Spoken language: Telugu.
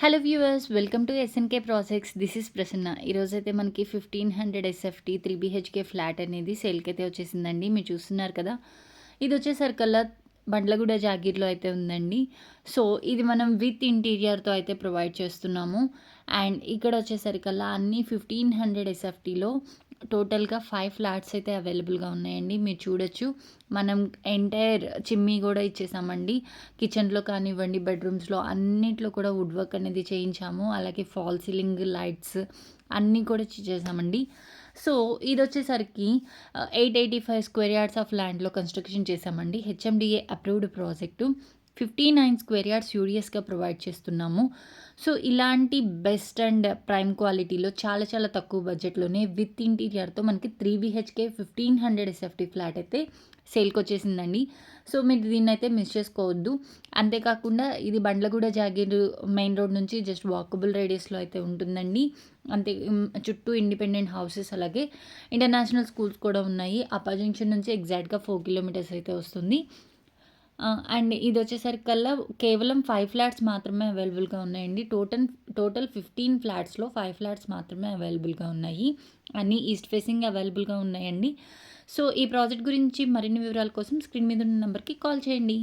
Hello viewers, welcome to SNK projects. This is Prasanna. ఈరోజైతే మనకి 1500 ఎస్ఎఫ్టీ 3 బీహెచ్కే ఫ్లాట్ అనేది సేల్కి అయితే వచ్చేసిందండి. మీరు చూస్తున్నారు కదా, ఇది వచ్చేసరికల్లా బండ్లగూడ జాగీర్లో అయితే ఉందండి. సో ఇది మనం విత్ ఇంటీరియర్తో అయితే ప్రొవైడ్ చేస్తున్నాము. అండ్ ఇక్కడ వచ్చేసరికల్లా అన్ని 1500 ఎస్ఎఫ్టీలో టోటల్గా 5 ఫ్లాట్స్ అయితే అవైలబుల్గా ఉన్నాయండి. మీరు చూడొచ్చు, మనం ఎంటైర్ చిమ్నీ కూడా ఇచ్చేసామండి. కిచెన్లో కానివ్వండి, బెడ్రూమ్స్లో అన్నిట్లో కూడా వుడ్ వర్క్ అనేది చేయించాము. అలాగే ఫాల్ సీలింగ్ లైట్స్ అన్నీ కూడా చేసామండి. సో ఇది వచ్చేసరికి 885 స్క్వేర్ యార్డ్స్ ఆఫ్ ల్యాండ్లో కన్స్ట్రక్షన్ చేసామండి. HMDA approved project. 59 square yards యూడిఎస్గా ప్రొవైడ్ చేస్తున్నాము. సో ఇలాంటి బెస్ట్ అండ్ ప్రైమ్ క్వాలిటీలో చాలా చాలా తక్కువ బడ్జెట్లోనే విత్ ఇంటీరియర్తో మనకి 3 బీహెచ్కే 1500 ఎస్ఎఫ్టీ ఫ్లాట్ అయితే సేల్కి వచ్చేసిందండి. సో మీరు దీన్ని అయితే మిస్ చేసుకోవద్దు. అంతేకాకుండా ఇది బండ్లగూడ జాగీర్ మెయిన్ రోడ్ నుంచి జస్ట్ వాకబుల్ రేడియస్లో అయితే ఉంటుందండి. అంతే చుట్టూ ఇండిపెండెంట్ హౌసెస్, అలాగే ఇంటర్నేషనల్ స్కూల్స్ కూడా ఉన్నాయి. అప్పా జంక్షన్ నుంచి ఎగ్జాక్ట్గా 4 కిలోమీటర్స్ అయితే వస్తుంది. అండ్ ఇది వచ్చేసరికల్లా కేవలం 5 ఫ్లాట్స్ మాత్రమే అవైలబుల్గా ఉన్నాయండి. టోటల్ 15 ఫ్లాట్స్లో 5 ఫ్లాట్స్ మాత్రమే అవైలబుల్గా ఉన్నాయి. అన్నీ ఈస్ట్ ఫేసింగ్ అవైలబుల్గా ఉన్నాయండి. సో ఈ ప్రాజెక్ట్ గురించి మరిన్ని వివరాల కోసం స్క్రీన్ మీద ఉన్న నెంబర్కి కాల్ చేయండి.